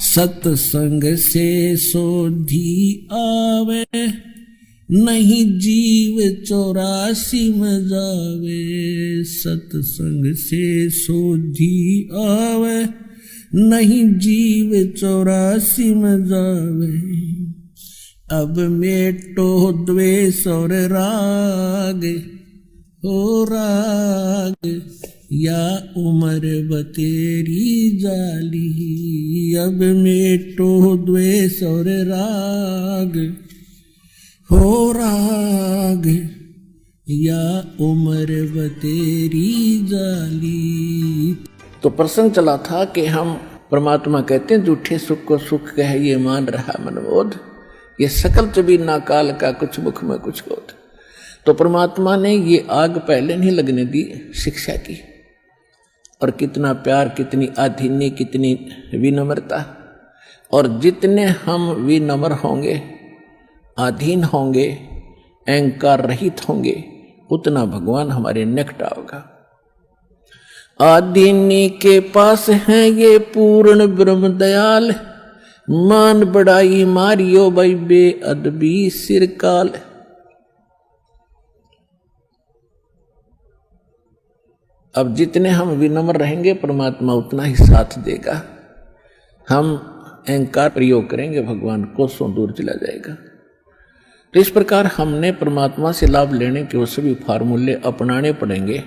सत्संग से सोधी आवे, नहीं जीव 84 में जावे। सत्संग से सोधी आवे, नहीं जीव 84 में जावे। अब मेटो द्वेष और राग, हो राग या उम्र बतेरी जाली। अब मेटो द्वेष और राग, हो राग या उम्र बतेरी जाली। तो प्रसंग चला था कि हम परमात्मा कहते हैं झूठे सुख को सुख कह ये मान रहा मनबोध, ये सकल चबीना काल का कुछ मुख में कुछ बोध। तो परमात्मा ने ये आग पहले नहीं लगने दी शिक्षा की। और कितना प्यार, कितनी आधीन्य, कितनी विनम्रता। और जितने हम विनम्र होंगे, अधीन होंगे, अहंकार रहित होंगे, उतना भगवान हमारे निकट होगा। आदीनी के पास हैं ये पूर्ण ब्रह्म दयाल, मान बढ़ाई मारियो भाई बेअदबी सिरकाल। अब जितने हम विनम्र रहेंगे परमात्मा उतना ही साथ देगा। हम अहंकार प्रयोग करेंगे भगवान कोसों दूर चला जाएगा। तो इस प्रकार हमने परमात्मा से लाभ लेने के वो सभी फार्मूले अपनाने पड़ेंगे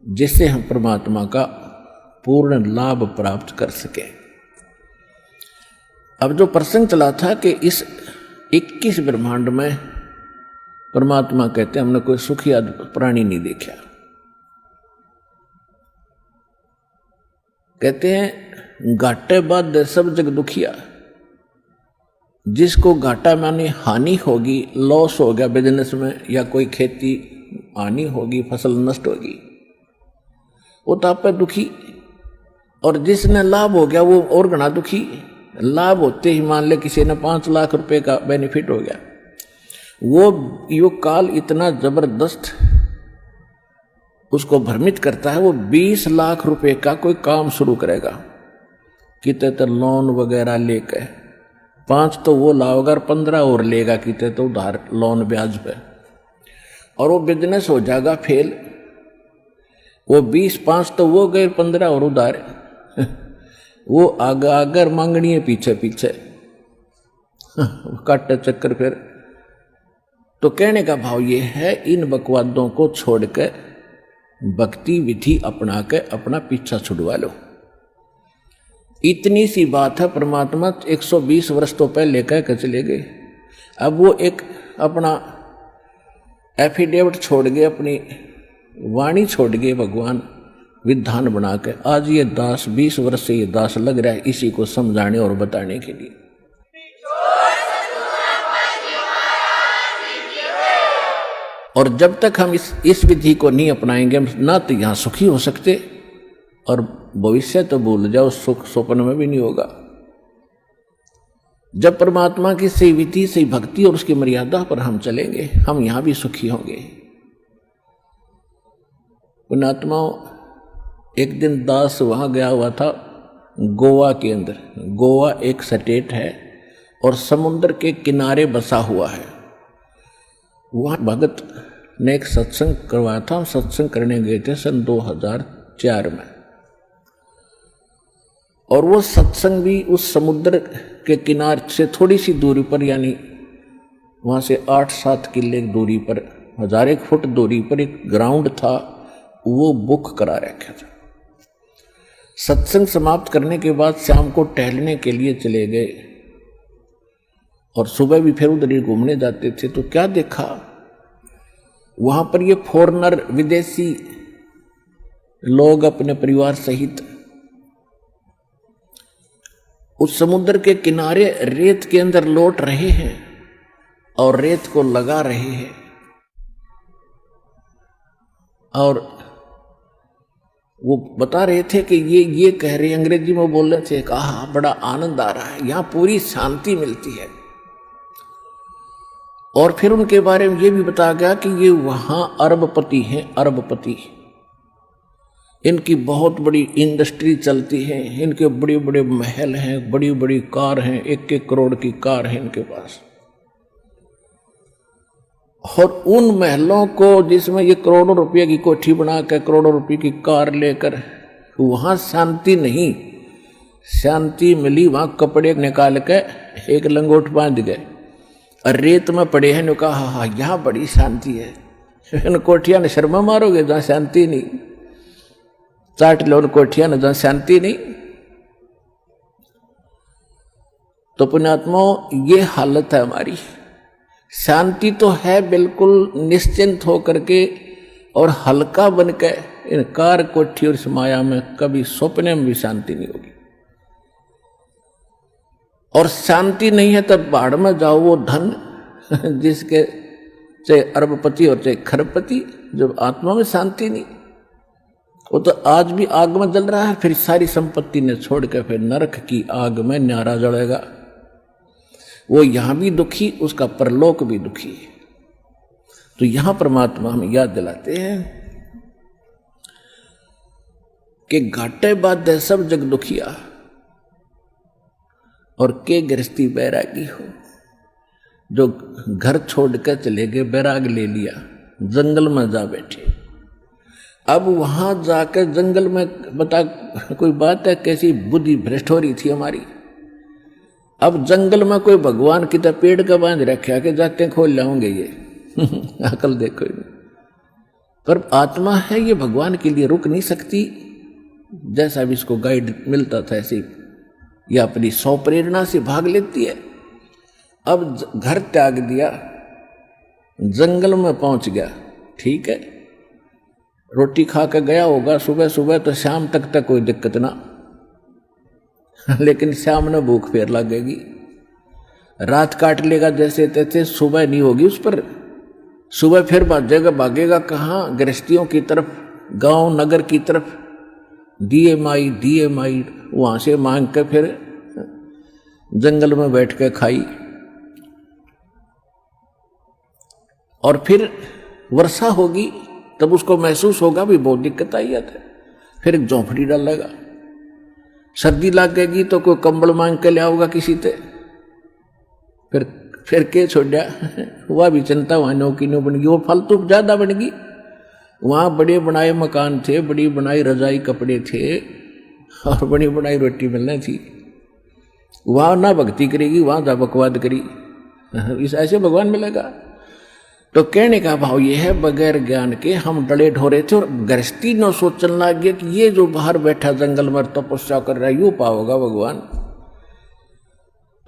जिससे हम परमात्मा का पूर्ण लाभ प्राप्त कर सके। अब जो प्रसंग चला था कि इस 21 ब्रह्मांड में परमात्मा कहते हैं हमने कोई सुखी प्राणी नहीं देखा। कहते हैं घाटे बाद सब जग दुखिया। जिसको घाटा माने हानि होगी, लॉस हो गया बिजनेस में, या कोई खेती हानि होगी, फसल नष्ट होगी, वो तो आप पे दुखी। और जिसने लाभ हो गया वो और घना दुखी। लाभ होते ही मान ले किसी ने 5 लाख रुपए का बेनिफिट हो गया, वो युग काल इतना जबरदस्त उसको भ्रमित करता है। वो 20 लाख रुपए का कोई काम शुरू करेगा, कितने तो लोन वगैरह लेकर 5 तो वो लाओगा और 15 और लेगा, कितने तो उधार लोन ब्याज पे, और वो बिजनेस हो जाएगा फेल। वो 20-5 तो वो गए, 15 और उधार। वो अगर मांगनी है पीछे पीछे काटे चक्कर फिर। तो कहने का भाव ये है, इन बकवादों को छोड़कर भक्ति विधि अपना के अपना पीछा छुड़वा लो। इतनी सी बात है। परमात्मा 120 वर्ष तो पहले कह के चले गए। अब वो एक अपना एफिडेविट छोड़ गए, अपनी वाणी छोड़ गए भगवान, विधान बना के। आज ये दास 20 वर्ष से ये दास लग रहा है इसी को समझाने और बताने के लिए। और जब तक हम इस विधि को नहीं अपनाएंगे, हम ना तो यहाँ सुखी हो सकते, और भविष्य तो भूल जाओ, सुख स्वप्न में भी नहीं होगा। जब परमात्मा की सही विधि, सही भक्ति और उसकी मर्यादा पर हम चलेंगे, हम यहां भी सुखी होंगे। पुण्यात्माओं, एक दिन दास वहां गया हुआ था गोवा के अंदर। गोवा एक स्टेट है और समुद्र के किनारे बसा हुआ है। वहां भगत ने एक सत्संग करवाया था। हम सत्संग करने गए थे सन 2004 में, और वो सत्संग भी उस समुद्र के किनारे से थोड़ी सी दूरी पर, यानी वहां से 8-7 किले दूरी पर, 1000 फुट दूरी पर एक ग्राउंड था, वो बुक करा रखा था। सत्संग समाप्त करने के बाद शाम को टहलने के लिए चले गए, और सुबह भी फिर उधर ही घूमने जाते थे। तो क्या देखा, वहां पर ये फॉरेनर, विदेशी लोग अपने परिवार सहित उस समुद्र के किनारे रेत के अंदर लौट रहे हैं और रेत को लगा रहे हैं। और वो बता रहे थे कि ये कह रहे, अंग्रेजी में बोल रहे थे, कहा बड़ा आनंद आ रहा है, यहां पूरी शांति मिलती है। और फिर उनके बारे में ये भी बताया गया कि ये वहां अरबपति हैं, अरबपति। इनकी बहुत बड़ी इंडस्ट्री चलती है, इनके बड़े बड़े महल हैं, बड़ी बड़ी कार हैं, 1-1 करोड़ की कार है इनके पास। और उन महलों को जिसमें ये करोड़ों रुपये की कोठी बनाकर, करोड़ों रुपये की कार लेकर, वहां शांति नहीं। शांति मिली वहां कपड़े निकाल के एक लंगोट बांध गए और रेत में पड़े हैं, कहा हाँ यहां बड़ी शांति है। इन कोठिया ने शर्मा मारोगे जहां शांति नहीं, चाट लो कोठिया ने जहां शांति नहीं। तो पुण्यात्मा ये हालत है हमारी। शांति तो है बिल्कुल निश्चिंत होकर के और हल्का बन के, इन कार कोठी और इस माया में कभी सपने में भी शांति नहीं होगी। और शांति नहीं है तब बाढ़ में जाओ, वो धन जिसके चाहे अरबपति और चाहे खरबपति, जब आत्मा में शांति नहीं, वो तो आज भी आग में जल रहा है, फिर सारी संपत्ति ने छोड़ के फिर नरक की आग में न्यारा जलेगा। वो यहां भी दुखी, उसका परलोक भी दुखी। तो यहां परमात्मा हमें याद दिलाते हैं कि घाटे बाधे सब जग दुखिया और के गृहस्थी बैरागी हो। जो घर छोड़ कर चले गए, बैराग ले लिया, जंगल में जा बैठे। अब वहां जाकर जंगल में बता कोई बात है, कैसी बुद्धि भ्रष्ट हो रही थी हमारी। अब जंगल में कोई भगवान की तरह पेड़ का बांध रखा कि जाते खोल लाऊंगे ये अकल देखो। पर आत्मा है ये भगवान के लिए रुक नहीं सकती। जैसा भी इसको गाइड मिलता था ऐसे ये अपनी सौ प्रेरणा से भाग लेती है। अब घर त्याग दिया, जंगल में पहुंच गया, ठीक है, रोटी खा के गया होगा सुबह सुबह, तो शाम तक कोई दिक्कत ना लेकिन शाम ने भूख फेर लगेगी, रात काट लेगा जैसे तैसे, सुबह नहीं होगी उस पर। सुबह फिर भागेगा कहाँ? गृहस्थियों की तरफ, गांव नगर की तरफ। दिए माई वहां से मांग के फिर जंगल में बैठ के खाई। और फिर वर्षा होगी तब उसको महसूस होगा भी बहुत दिक्कत आई है, फिर एक झोंपड़ी डालेगा। सर्दी लग गएगी तो कोई कंबल मांग के ले आओगा किसी से, फिर के छोड़ा वह भी चिंता वहां नौकी नो बन गई, वो फालतू ज्यादा बन गई। वहां बड़े बनाए मकान थे, बड़ी बनाई रजाई कपड़े थे और बड़ी बनाई रोटी मिलनी थी। वहां ना भक्ति करेगी, वहां जा बकवाद करी, इस ऐसे भगवान मिलेगा। तो कहने का भाव ये है, बगैर ज्ञान के हम डले ढोरे थे और गृहस्थी न सोचने लग गए कि ये जो बाहर बैठा जंगल में तपस्या कर रहा है यूं पाओगा भगवान।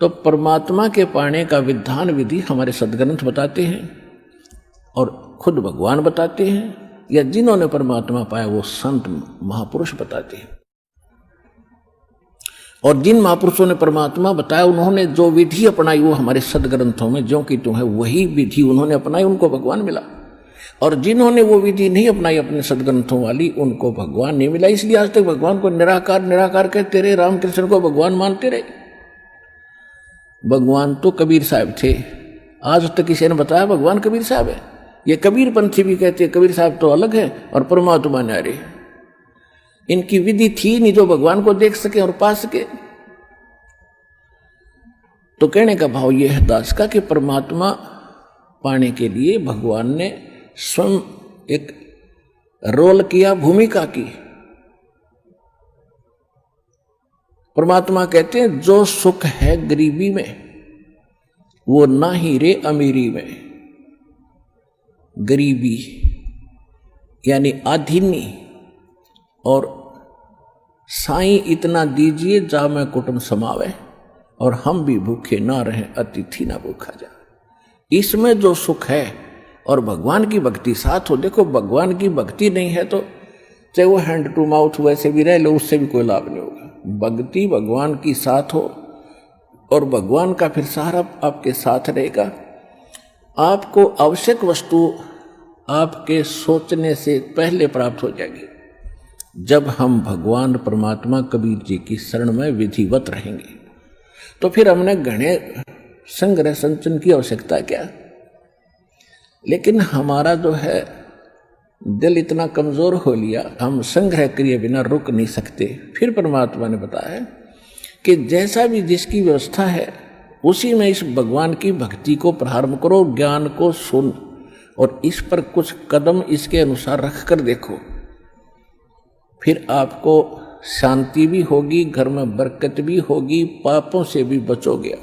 तो परमात्मा के पाने का विधान विधि हमारे सदग्रंथ बताते हैं और खुद भगवान बताते हैं, या जिन्होंने परमात्मा पाया वो संत महापुरुष बताते हैं। और जिन महापुरुषों ने परमात्मा बताया उन्होंने जो विधि अपनाई वो हमारे सदग्रंथों में ज्यों की त्यों है, वही विधि उन्होंने अपनाई, उनको भगवान मिला। और जिन्होंने वो विधि नहीं अपनाई अपने सदग्रंथों वाली, उनको भगवान नहीं मिला। इसलिए आज तक भगवान को निराकार निराकार कहते रहे, रामकृष्ण को भगवान मानते रहे। भगवान तो कबीर साहब थे, आज तक किसी ने बताया भगवान कबीर साहब है? ये कबीर पंथी भी कहते हैं कबीर साहब तो अलग है और परमात्मा न्यारे। इनकी विधि थी नहीं जो भगवान को देख सके और पा सके। तो कहने का भाव यह है दास का कि परमात्मा पाने के लिए भगवान ने स्वयं एक रोल किया, भूमिका की। परमात्मा कहते हैं जो सुख है गरीबी में वो ना ही रे अमीरी में। गरीबी यानी आधीनी और साईं इतना दीजिए जा मैं कुटुंब समावे और हम भी भूखे ना रहे अतिथि ना भूखा जा। इसमें जो सुख है और भगवान की भक्ति साथ हो। देखो भगवान की भक्ति नहीं है तो चाहे वो हैंड टू माउथ वैसे भी रह लो, उससे भी कोई लाभ नहीं होगा। भक्ति भगवान की साथ हो और भगवान का फिर सहारा आपके साथ रहेगा। आपको आवश्यक वस्तु आपके सोचने से पहले प्राप्त हो जाएगी जब हम भगवान परमात्मा कबीर जी की शरण में विधिवत रहेंगे। तो फिर हमने घने संग्रह संचन की आवश्यकता क्या। लेकिन हमारा जो है दिल इतना कमजोर हो लिया, हम संग्रह किए बिना रुक नहीं सकते। फिर परमात्मा ने बताया कि जैसा भी जिसकी व्यवस्था है उसी में इस भगवान की भक्ति को प्रारंभ करो, ज्ञान को सुन और इस पर कुछ कदम इसके अनुसार रख कर देखो, फिर आपको शांति भी होगी, घर में बरकत भी होगी, पापों से भी बचोगे।